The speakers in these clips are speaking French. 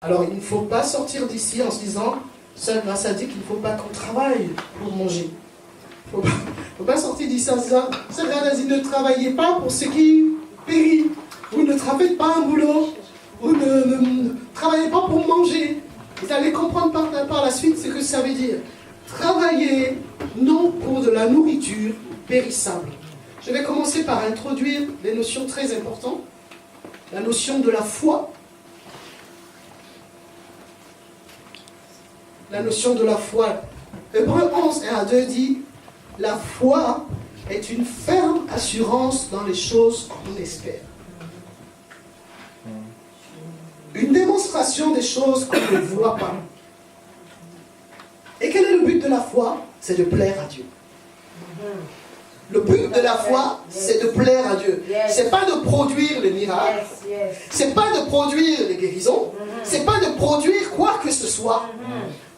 Alors il ne faut pas sortir d'ici en se disant, Sœur Grace a dit qu'il ne faut pas qu'on travaille pour manger. Il ne faut pas sortir d'ici en se disant, Sœur Grace a dit, ne travaillez pas pour ce qui périt. Vous ne travaillez pas un boulot. Vous ne travaillez pas pour manger. Vous allez comprendre par la suite ce que ça veut dire. Travailler non pour de la nourriture périssable. Je vais commencer par introduire des notions très importantes. La notion de la foi. La notion de la foi. Hébreux 11, 1-2 dit, la foi est une ferme assurance dans les choses qu'on espère. Une démonstration des choses qu'on ne voit pas. Et quel est le but de la foi? C'est de plaire à Dieu. Le but de la foi, c'est de plaire à Dieu. C'est pas de produire les miracles. C'est pas de produire les guérisons. C'est pas de produire quoi que ce soit.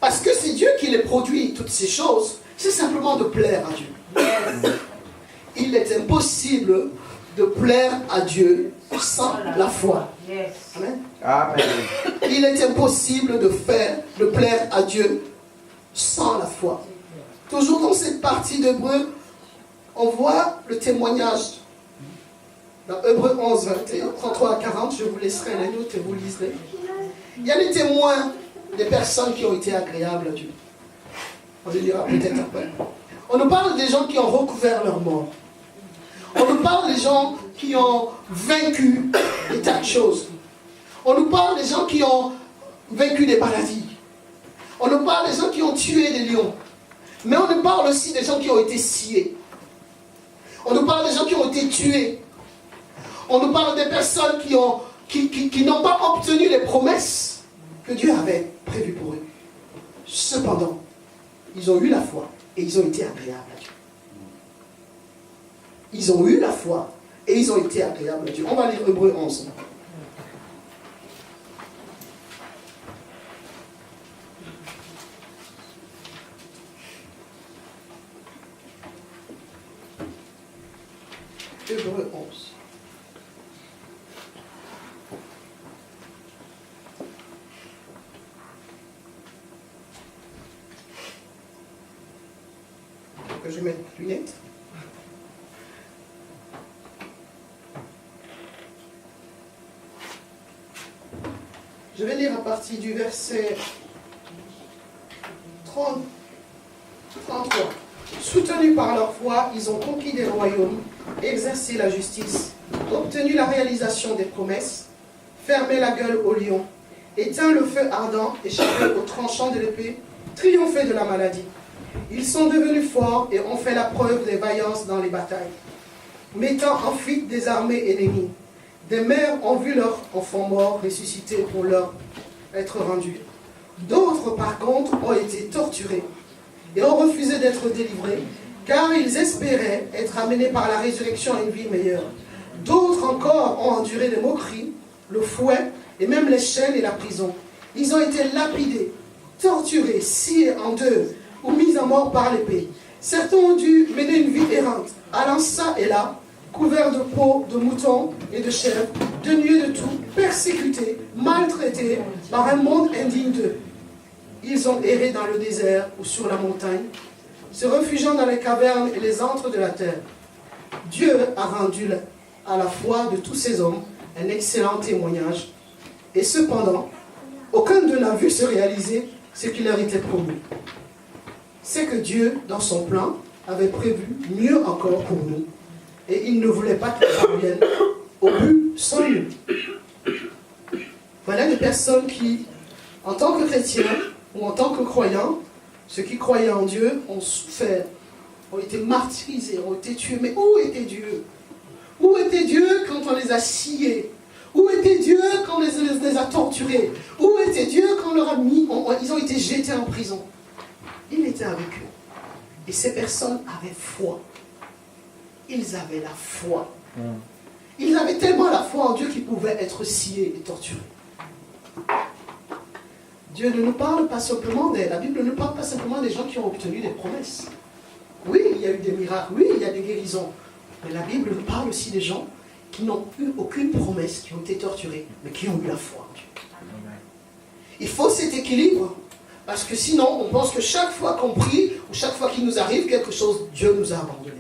Parce que c'est Dieu qui les produit, toutes ces choses. C'est simplement de plaire à Dieu. Il est impossible de plaire à Dieu sans la foi. Amen. Amen. Il est impossible de plaire à Dieu sans la foi. Toujours dans cette partie d'Hébreux, on voit le témoignage. Dans Hébreux 11, 21, 33 à 40, je vous laisserai la note et vous liserez. Il y a les témoins des personnes qui ont été agréables à Dieu. On le lira peut-être après. On nous parle des gens qui ont recouvert leur mort. On nous parle des gens qui ont vaincu des tas de choses. On nous parle des gens qui ont vaincu des maladies. On nous parle des gens qui ont tué des lions. Mais on nous parle aussi des gens qui ont été sciés. On nous parle des gens qui ont été tués. On nous parle des personnes qui n'ont pas obtenu les promesses que Dieu avait prévues pour eux. Cependant, ils ont eu la foi et ils ont été agréables à Dieu. Ils ont eu la foi et ils ont été agréables à Dieu. On va lire Hébreux 11. Hébreux 11. Que je mette mes lunettes. Je vais lire à partir du verset 33. Soutenus par leur foi, ils ont conquis des royaumes, exercé la justice, obtenu la réalisation des promesses, fermé la gueule au lion, éteint le feu ardent, échappé au tranchant de l'épée, triomphé de la maladie. Ils sont devenus forts et ont fait la preuve des vaillances dans les batailles, mettant en fuite des armées ennemies. Des mères ont vu leurs enfants morts ressuscités pour leur être rendus. D'autres, par contre, ont été torturés et ont refusé d'être délivrés, car ils espéraient être amenés par la résurrection à une vie meilleure. D'autres encore ont enduré les moqueries, le fouet et même les chaînes et la prison. Ils ont été lapidés, torturés, sciés en deux ou mis à mort par l'épée. Certains ont dû mener une vie errante, allant ça et là, couverts de peau, de moutons et de chèvres, dénués de tout, persécutés, maltraités par un monde indigne d'eux. Ils ont erré dans le désert ou sur la montagne, se réfugiant dans les cavernes et les antres de la terre. Dieu a rendu à la foi de tous ces hommes un excellent témoignage, et cependant, aucun d'eux n'a vu se réaliser ce qui leur était promis. C'est que Dieu, dans son plan, avait prévu mieux encore pour nous, et il ne voulait pas qu'ils parviennent au but sans nous. Voilà des personnes qui, en tant que chrétiens ou en tant que croyants, ceux qui croyaient en Dieu ont souffert, ont été martyrisés, ont été tués. Mais où était Dieu? Où était Dieu quand on les a sciés? Où était Dieu quand on les a torturés? Où était Dieu quand on leur a mis, ils ont été jetés en prison? Il était avec eux. Et ces personnes avaient foi. Ils avaient la foi. Ils avaient tellement la foi en Dieu qu'ils pouvaient être sciés et torturés. Dieu ne nous parle pas simplement la Bible ne nous parle pas simplement des gens qui ont obtenu des promesses. Oui, il y a eu des miracles, oui, il y a des guérisons. Mais la Bible nous parle aussi des gens qui n'ont eu aucune promesse, qui ont été torturés, mais qui ont eu la foi en Dieu. Il faut cet équilibre. Parce que sinon, on pense que chaque fois qu'on prie, ou chaque fois qu'il nous arrive quelque chose, Dieu nous a abandonnés.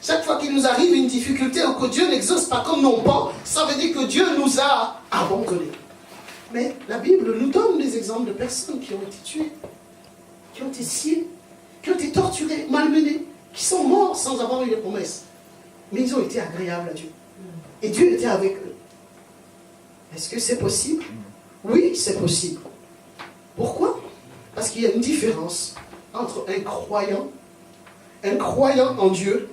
Chaque fois qu'il nous arrive une difficulté ou que Dieu n'exauce pas comme nous on pense, ça veut dire que Dieu nous a abandonnés. Mais la Bible nous donne des exemples de personnes qui ont été tuées, qui ont été sciées, qui ont été torturées, malmenées, qui sont morts sans avoir eu les promesses. Mais ils ont été agréables à Dieu. Et Dieu était avec eux. Est-ce que c'est possible? Oui, c'est possible. Pourquoi? Parce qu'il y a une différence entre un croyant en Dieu,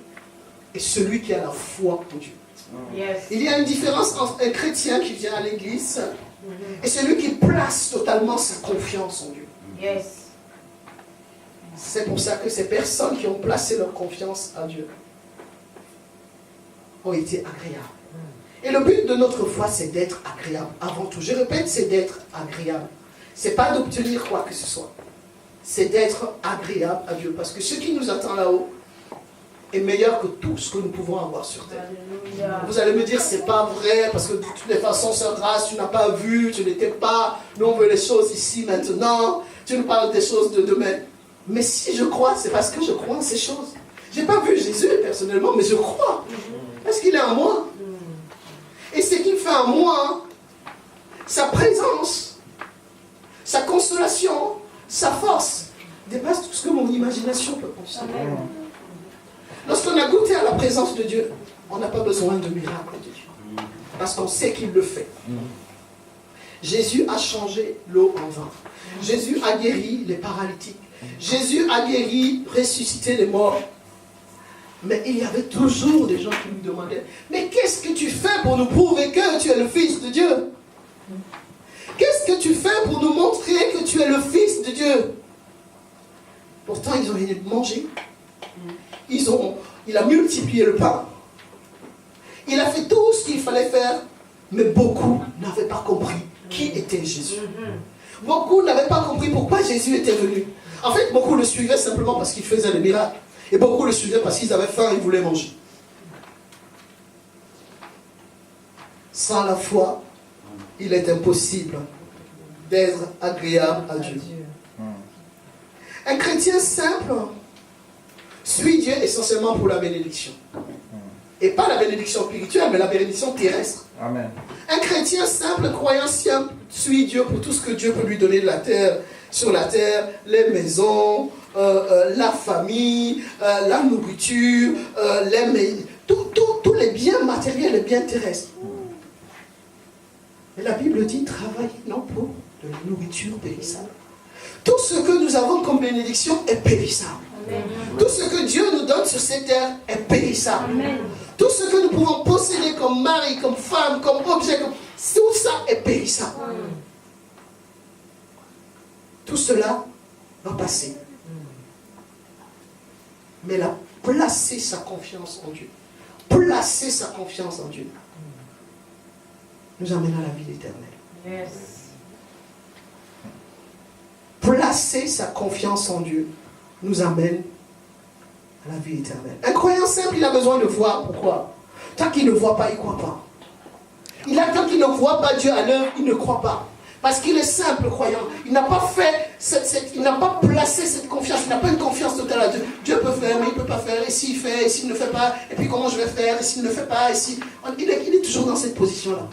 et celui qui a la foi en Dieu. Yes. Il y a une différence entre un chrétien qui vient à l'église et celui qui place totalement sa confiance en Dieu. Yes. C'est pour ça que ces personnes qui ont placé leur confiance en Dieu ont été agréables. Et le but de notre foi, c'est d'être agréable avant tout. Je répète, c'est d'être agréable. Ce n'est pas d'obtenir quoi que ce soit. C'est d'être agréable à Dieu. Parce que ce qui nous attend là-haut est meilleur que tout ce que nous pouvons avoir sur terre. Alléluia. Vous allez me dire, c'est pas vrai, parce que de toutes les façons, sœur Grâce, tu n'as pas vu, tu n'étais pas, nous on veut les choses ici, maintenant, tu nous parles des choses de demain. Mais si je crois, c'est parce que je crois en ces choses. Je n'ai pas vu Jésus personnellement, mais je crois. Parce qu'il est en moi. Et ce qu'il fait en moi, sa présence, sa consolation, sa force, dépasse tout ce que mon imagination peut penser. Lorsqu'on a goûté à la présence de Dieu, on n'a pas besoin de miracle de Dieu. Parce qu'on sait qu'il le fait. Jésus a changé l'eau en vin. Jésus a guéri les paralytiques. Jésus a guéri, ressuscité les morts. Mais il y avait toujours des gens qui lui demandaient, mais qu'est-ce que tu fais pour nous prouver que tu es le Fils de Dieu? Qu'est-ce que tu fais pour nous montrer que tu es le Fils de Dieu? Pourtant, ils ont rien mangé. Il a multiplié le pain. Il a fait tout ce qu'il fallait faire. Mais beaucoup n'avaient pas compris qui était Jésus. Beaucoup n'avaient pas compris pourquoi Jésus était venu. En fait, beaucoup le suivaient simplement parce qu'il faisait des miracles. Et beaucoup le suivaient parce qu'ils avaient faim et ils voulaient manger. Sans la foi, il est impossible d'être agréable à Dieu. Un chrétien simple suit Dieu essentiellement pour la bénédiction. Et pas la bénédiction spirituelle, mais la bénédiction terrestre. Amen. Un chrétien simple, croyant simple, suit Dieu pour tout ce que Dieu peut lui donner de la terre, sur la terre, les maisons, la famille, la nourriture, tous les biens matériels, les biens terrestres. Et la Bible dit, travaillez non pour de la nourriture périssable. Tout ce que nous avons comme bénédiction est périssable. Amen. Tout ce que Dieu nous donne sur cette terre est périssable. Amen. Tout ce que nous pouvons posséder comme mari, comme femme, comme objet, tout ça est périssable. Amen. Tout cela va passer. Mais là, placer sa confiance en Dieu, placer sa confiance en Dieu, nous amène à la vie éternelle. Yes. Placer sa confiance en Dieu nous amène à la vie éternelle. Un croyant simple, il a besoin de voir. Pourquoi? Tant qu'il ne voit pas, il ne croit pas. Tant qu'il ne voit pas Dieu à l'œuvre, il ne croit pas. Parce qu'il est simple croyant. Il n'a pas il n'a pas placé cette confiance. Il n'a pas une confiance totale à Dieu. Dieu peut faire, mais il ne peut pas faire. Et s'il fait, et s'il ne fait pas, et puis comment je vais faire, et s'il ne fait pas, et si... Il est toujours dans cette position-là.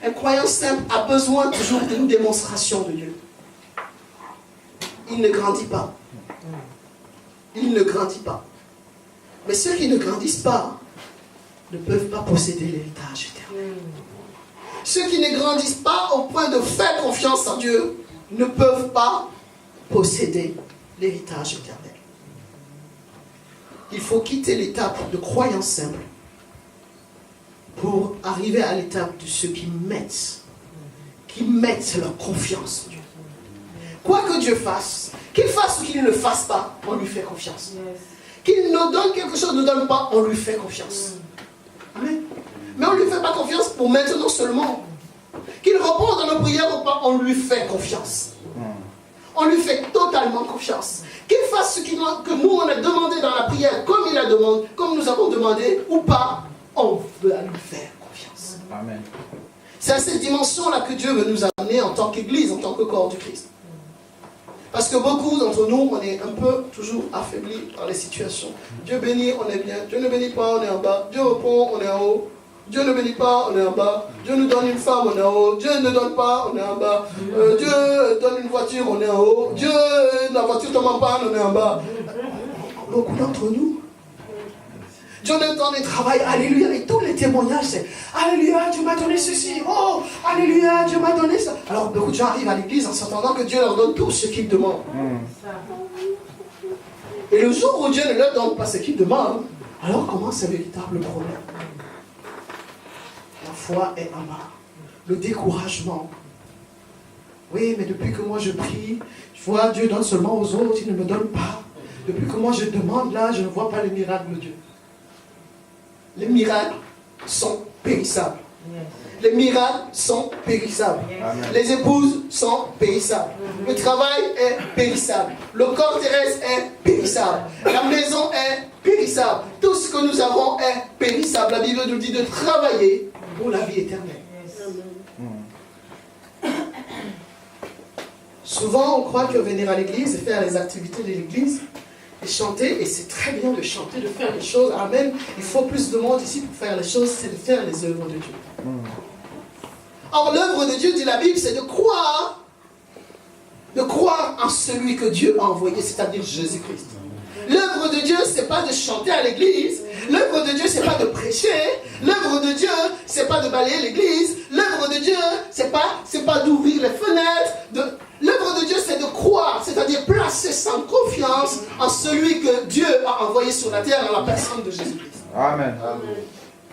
Un croyant simple a besoin toujours d'une démonstration de Dieu. Il ne grandit pas. Il ne grandit pas. Mais ceux qui ne grandissent pas ne peuvent pas posséder l'héritage éternel. Ceux qui ne grandissent pas au point de faire confiance en Dieu ne peuvent pas posséder l'héritage éternel. Il faut quitter l'étape de croyance simple pour arriver à l'étape de ceux qui mettent leur confiance en Dieu. Quoi que Dieu fasse, qu'il fasse ou qu'il ne le fasse pas, on lui fait confiance. Qu'il nous donne quelque chose, ne nous donne pas, on lui fait confiance. Amen. Mais on ne lui fait pas confiance pour maintenant seulement. Qu'il réponde dans nos prières ou pas, on lui fait confiance. On lui fait totalement confiance. Qu'il fasse ce que nous on a demandé dans la prière, comme il a demandé, comme nous avons demandé, ou pas, on veut lui faire confiance. Amen. C'est à cette dimension-là que Dieu veut nous amener en tant qu'Église, en tant que corps du Christ. Parce que beaucoup d'entre nous, on est un peu toujours affaiblis par les situations. Dieu bénit, on est bien. Dieu ne bénit pas, on est en bas. Dieu répond, on est en haut. Dieu ne bénit pas, on est en bas. Dieu nous donne une femme, on est en haut. Dieu ne donne pas, on est en bas. Dieu donne une voiture, on est en haut. Dieu, la voiture tombe en panne, on est en bas. Beaucoup d'entre nous, Dieu nous donne un travail, alléluia, et tous les témoignages, c'est alléluia, Dieu m'a donné ceci, oh, alléluia, Dieu m'a donné ça. Alors beaucoup de gens arrivent à l'église en s'attendant que Dieu leur donne tout ce qu'ils demandent. Et le jour où Dieu ne leur donne pas ce qu'ils demandent, alors commence un véritable problème. La foi est en bas, le découragement. Oui, mais depuis que moi je prie, je vois Dieu donne seulement aux autres, il ne me donne pas. Depuis que moi je demande là, je ne vois pas le miracle de Dieu. Les miracles sont périssables. Les miracles sont périssables. Les épouses sont périssables. Le travail est périssable. Le corps terrestre est périssable. La maison est périssable. Tout ce que nous avons est périssable. La Bible nous dit de travailler pour la vie éternelle. Souvent, on croit que venir à l'église et faire les activités de l'église, et chanter, et c'est très bien de chanter, de faire les choses. Amen. Il faut plus de monde ici pour faire les choses, c'est de faire les œuvres de Dieu. Or, l'œuvre de Dieu, dit la Bible, c'est de croire en celui que Dieu a envoyé, c'est-à-dire Jésus-Christ. L'œuvre de Dieu, c'est pas de chanter à l'église. L'œuvre de Dieu, c'est pas de prêcher. L'œuvre de Dieu, c'est pas de balayer l'église. L'œuvre de Dieu, c'est pas d'ouvrir les fenêtres. L'œuvre de Dieu, c'est de croire, c'est-à-dire placer sa confiance en celui que Dieu a envoyé sur la terre, dans la personne de Jésus-Christ. Amen.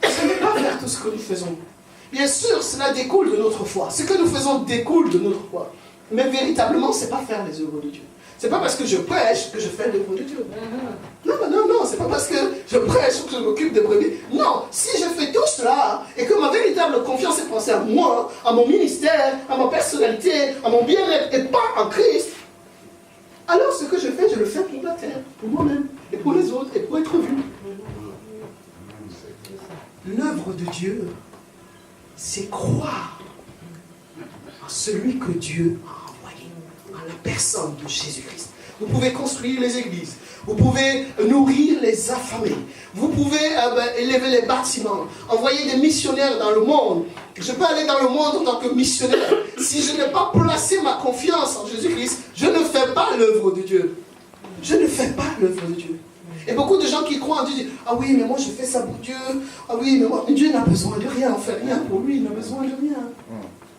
Ce n'est pas faire tout ce que nous faisons. Bien sûr, cela découle de notre foi. Ce que nous faisons découle de notre foi. Mais véritablement, ce n'est pas faire les œuvres de Dieu. Ce n'est pas parce que je prêche que je fais l'œuvre de Dieu. Non, c'est pas parce que je prêche ou que je m'occupe des brebis. Non, si je fais tout cela et que ma véritable confiance est pensée à moi, à mon ministère, à ma personnalité, à mon bien-être et pas en Christ, alors ce que je fais, je le fais pour la terre, pour moi-même et pour les autres et pour être vu. L'œuvre de Dieu, c'est croire en celui que Dieu a envoyé, en la personne de Jésus-Christ. Vous pouvez construire les églises, vous pouvez nourrir les affamés, vous pouvez élever les bâtiments, envoyer des missionnaires dans le monde. Je peux aller dans le monde en tant que missionnaire. Si je n'ai pas placé ma confiance en Jésus-Christ, je ne fais pas l'œuvre de Dieu. Je ne fais pas l'œuvre de Dieu. Et beaucoup de gens qui croient en Dieu disent, ah oui, mais moi je fais ça pour Dieu. Ah oui, mais moi, Dieu n'a besoin de rien. On ne fait rien pour lui, il n'a besoin de rien.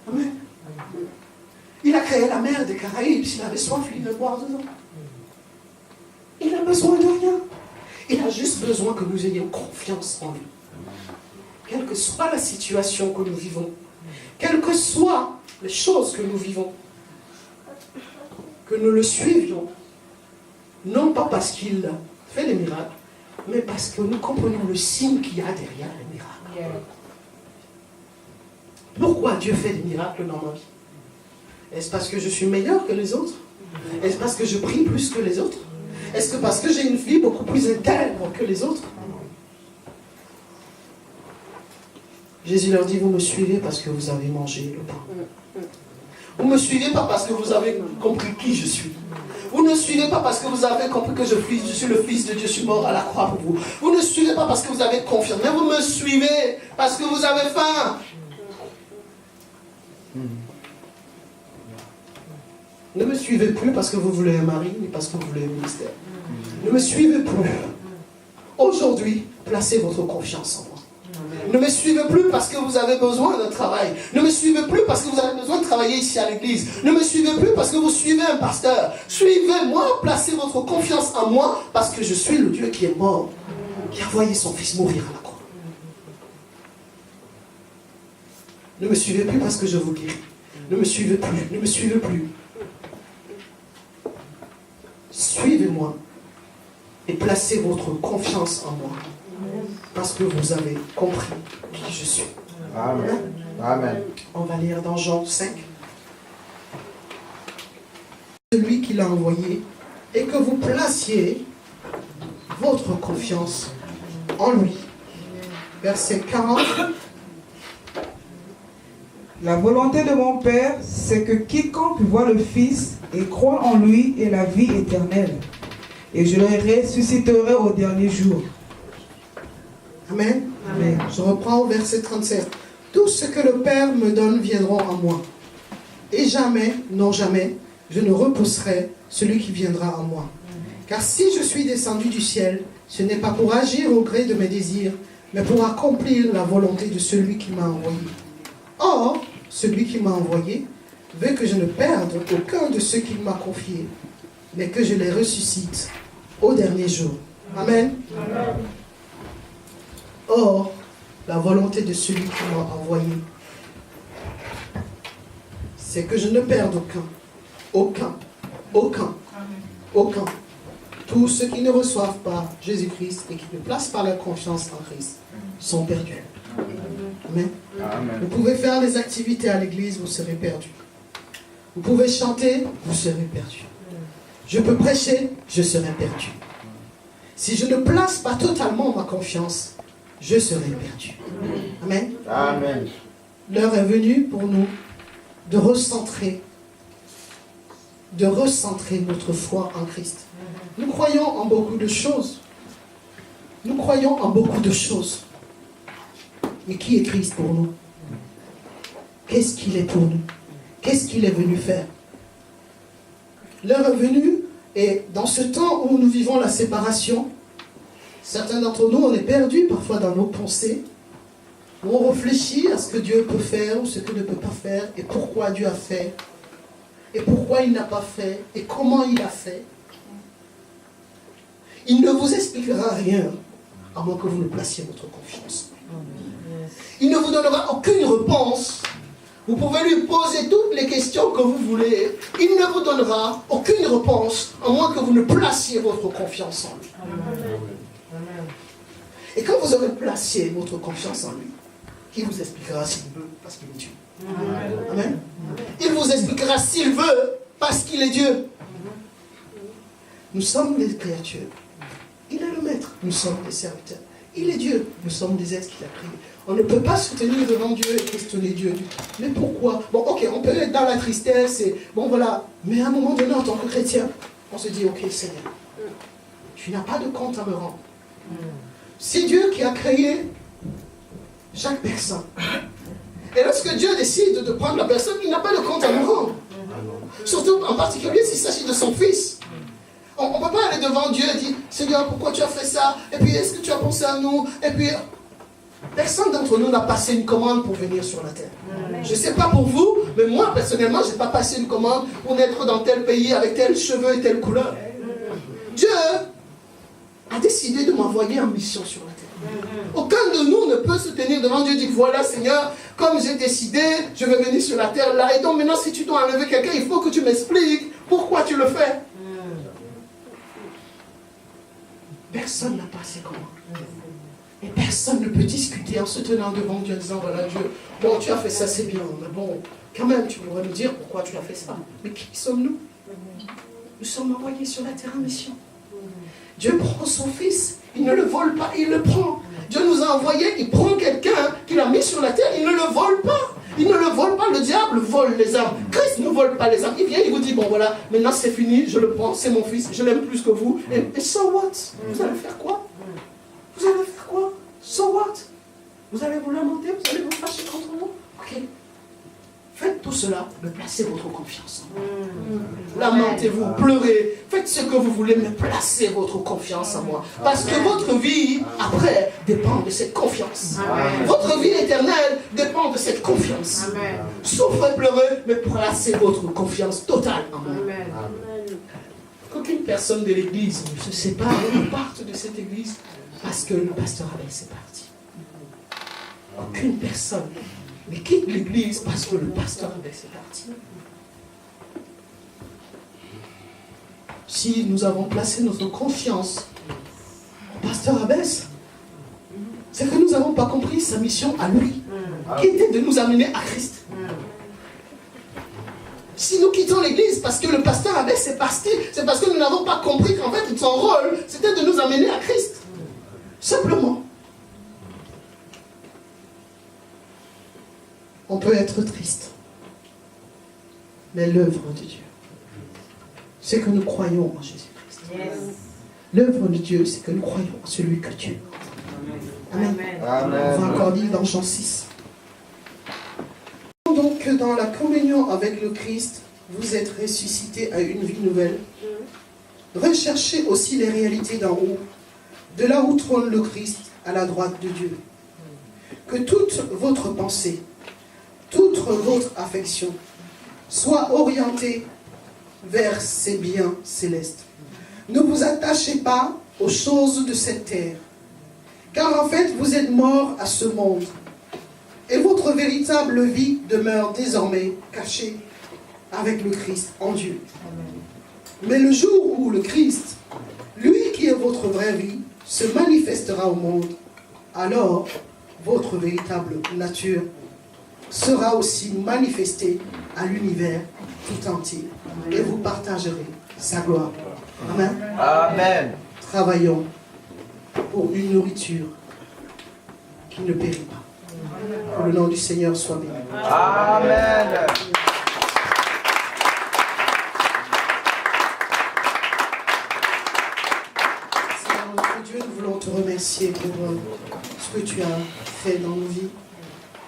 Amen. Il a créé la mer des Caraïbes. S'il avait soif, il irait boire dedans. Il n'a besoin de rien. Il a juste besoin que nous ayons confiance en lui. Quelle que soit la situation que nous vivons, quelles que soient les choses que nous vivons, que nous le suivions, non pas parce qu'il fait des miracles, mais parce que nous comprenons le signe qu'il y a derrière les miracles. Pourquoi Dieu fait des miracles dans ma vie? Est-ce parce que je suis meilleur que les autres? Est-ce parce que je prie plus que les autres? Est-ce que parce que j'ai une vie beaucoup plus intègre que les autres? Jésus leur dit, vous me suivez parce que vous avez mangé le pain. Vous ne me suivez pas parce que vous avez compris qui je suis. Vous ne suivez pas parce que vous avez compris que je suis le Fils de Dieu, je suis mort à la croix pour vous. Vous ne suivez pas parce que vous avez confiance, mais vous me suivez parce que vous avez faim. Ne me suivez plus parce que vous voulez un mari, ni parce que vous voulez un ministère. Ne me suivez plus. Aujourd'hui, placez votre confiance en moi. Ne me suivez plus parce que vous avez besoin d'un travail. Ne me suivez plus parce que vous avez besoin de travailler ici à l'église. Ne me suivez plus parce que vous suivez un pasteur. Suivez-moi, placez votre confiance en moi parce que je suis le Dieu qui est mort, qui a envoyé son fils mourir à la croix. Ne me suivez plus parce que je vous guéris. Ne me suivez plus, ne me suivez plus. Suivez-moi et placez votre confiance en moi. Parce que vous avez compris qui je suis. Amen. Amen. On va lire dans Jean 5. Celui qui l'a envoyé, et que vous placiez votre confiance en lui. Verset 40. La volonté de mon Père, c'est que quiconque voit le Fils et croit en lui ait la vie éternelle. Et je le ressusciterai au dernier jour. Amen. Amen. Je reprends au verset 37. Tout ce que le Père me donne viendront à moi. Et jamais, non jamais, je ne repousserai celui qui viendra à moi. Car si je suis descendu du ciel, ce n'est pas pour agir au gré de mes désirs, mais pour accomplir la volonté de celui qui m'a envoyé. Or, celui qui m'a envoyé veut que je ne perde aucun de ceux qu'il m'a confiés, mais que je les ressuscite au dernier jour. Amen. Amen. Or, la volonté de celui qui m'a envoyé, c'est que je ne perde aucun. Tous ceux qui ne reçoivent pas Jésus-Christ et qui ne placent pas leur confiance en Christ sont perdus. Amen. Amen. Vous pouvez faire des activités à l'église, vous serez perdus. Vous pouvez chanter, vous serez perdus. Je peux prêcher, je serai perdu. Si je ne place pas totalement ma confiance, je serai perdu. Amen. Amen. L'heure est venue pour nous de recentrer notre foi en Christ. Nous croyons en beaucoup de choses. Mais qui est Christ pour nous? Qu'est-ce qu'il est pour nous? Qu'est-ce qu'il est venu faire? L'heure est venue, et dans ce temps où nous vivons la séparation, certains d'entre nous, on est perdus parfois dans nos pensées, où on réfléchit à ce que Dieu peut faire ou ce qu'il ne peut pas faire, et pourquoi Dieu a fait, et pourquoi il n'a pas fait, et comment il a fait. Il ne vous expliquera rien, à moins que vous ne placiez votre confiance. Il ne vous donnera aucune réponse. Vous pouvez lui poser toutes les questions que vous voulez. Il ne vous donnera aucune réponse, à moins que vous ne placiez votre confiance en lui. Et quand vous aurez placé votre confiance en lui, il vous expliquera s'il veut, parce qu'il est Dieu. Amen. Il vous expliquera s'il veut, parce qu'il est Dieu. Nous sommes des créatures. Il est le maître. Nous sommes des serviteurs. Il est Dieu. Nous sommes des êtres qu'il a créés. On ne peut pas se tenir devant Dieu et questionner Dieu. Mais pourquoi? Bon, ok, on peut être dans la tristesse et bon, voilà. Mais à un moment donné, en tant que chrétien, on se dit, ok, Seigneur, tu n'as pas de compte à me rendre. C'est Dieu qui a créé chaque personne. Et lorsque Dieu décide de prendre la personne, il n'a pas de compte à nous rendre. Surtout, en particulier, s'il s'agit de son fils. On ne peut pas aller devant Dieu et dire, Seigneur, pourquoi tu as fait ça? Et puis, est-ce que tu as pensé à nous? Et puis, personne d'entre nous n'a passé une commande pour venir sur la terre. Je ne sais pas pour vous, mais moi, personnellement, je n'ai pas passé une commande pour naître dans tel pays avec tel cheveu et telle couleur. Dieu a décidé de m'envoyer en mission sur la terre. Aucun de nous ne peut se tenir devant Dieu et dire, voilà, Seigneur, comme j'ai décidé, je vais venir sur la terre là. Et donc maintenant, si tu dois enlever quelqu'un, il faut que tu m'expliques pourquoi tu le fais. Personne n'a passé comment. Et personne ne peut discuter en se tenant devant Dieu en disant, voilà Dieu, bon tu as fait ça, c'est bien, mais bon, quand même tu pourrais nous dire pourquoi tu as fait ça. Mais qui sommes-nous? Nous sommes envoyés sur la terre en mission. Dieu prend son fils, il ne le vole pas, il le prend. Dieu nous a envoyés, il prend quelqu'un qu'il a mis sur la terre, il ne le vole pas. Il ne le vole pas, le diable vole les âmes. Christ ne vole pas les âmes. Il vient, il vous dit, bon voilà, maintenant c'est fini, je le prends, c'est mon fils, je l'aime plus que vous. Et so what? Vous allez faire quoi? Vous allez faire quoi? So what? Vous allez vous lamenter, vous allez vous fâcher contre moi? Ok. Faites tout cela, mais placez votre confiance en moi. Lamentez-vous, pleurez, faites ce que vous voulez, mais placez votre confiance en moi. Parce que votre vie, après, dépend de cette confiance. Amen. Votre vie éternelle dépend de cette confiance. Amen. Souffrez, pleurez, mais placez votre confiance totale en moi. Amen. Qu'aucune personne de l'église ne se sépare ou ne parte de cette église parce que le pasteur Abel s'est parti. Aucune personne ne quitte l'église parce que le pasteur Abel s'est parti. Si nous avons placé notre confiance au pasteur Abès, c'est que nous n'avons pas compris sa mission à lui, qui était de nous amener à Christ. Si nous quittons l'église parce que le pasteur Abès est parti, c'est parce que nous n'avons pas compris qu'en fait son rôle, c'était de nous amener à Christ. Simplement. On peut être triste. Mais l'œuvre de Dieu, c'est que nous croyons en Jésus-Christ. L'œuvre de Dieu, c'est que nous croyons en celui que Dieu. Amen. Amen. On va encore dire dans Jean 6. Donc, dans la communion avec le Christ, vous êtes ressuscités à une vie nouvelle. Recherchez aussi les réalités d'en haut, de là où trône le Christ, à la droite de Dieu. Que toute votre pensée, toute votre affection soit orientée vers ces biens célestes. Ne vous attachez pas aux choses de cette terre, car en fait vous êtes morts à ce monde, et votre véritable vie demeure désormais cachée avec le Christ en Dieu. Mais le jour où le Christ, lui qui est votre vraie vie, se manifestera au monde, alors votre véritable nature sera aussi manifestée à l'univers tout entier. Et vous partagerez sa gloire. Amen. Amen. Travaillons pour une nourriture qui ne périt pas. Que le nom du Seigneur soit béni. Amen. Seigneur notre Dieu, nous voulons te remercier pour ce que tu as fait dans nos vies.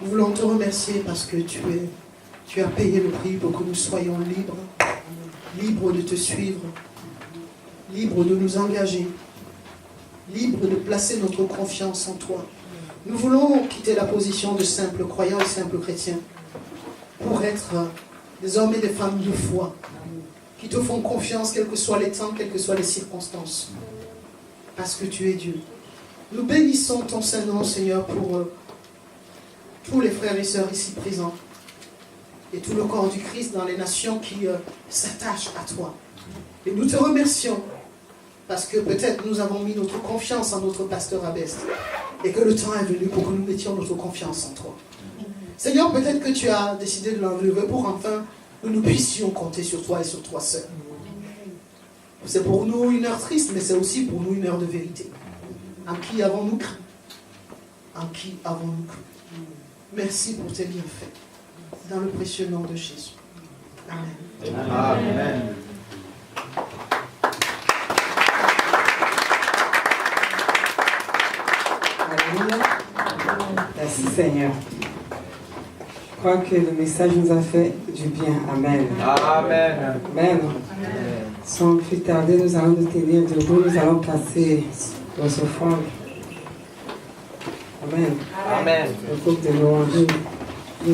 Nous voulons te remercier parce que tu as payé le prix pour que nous soyons libres, libres de te suivre, libres de nous engager, libres de placer notre confiance en toi. Nous voulons quitter la position de simples croyants et simples chrétiens pour être des hommes et des femmes de foi qui te font confiance, quels que soient les temps, quelles que soient les circonstances, parce que tu es Dieu. Nous bénissons ton Saint-Nom, Seigneur, pour tous les frères et sœurs ici présents et tout le corps du Christ dans les nations qui s'attachent à toi. Et nous te remercions parce que peut-être nous avons mis notre confiance en notre pasteur Abest et que le temps est venu pour que nous mettions notre confiance en toi. Seigneur, peut-être que tu as décidé de l'enlever pour enfin que nous puissions compter sur toi et sur toi seul. C'est pour nous une heure triste, mais c'est aussi pour nous une heure de vérité. En qui avons-nous cru? En qui avons-nous cru? Merci pour tes bienfaits. Dans le précieux nom de Jésus. Amen. Amen. Alléluia. Merci Seigneur. Je crois que le message nous a fait du bien. Amen. Amen. Amen. Sans plus tarder, nous allons nous tenir debout. Nous allons passer nos offrandes. Amen. Amen. Le groupe de louanges. Je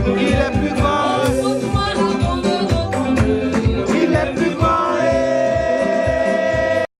Il est plus grand.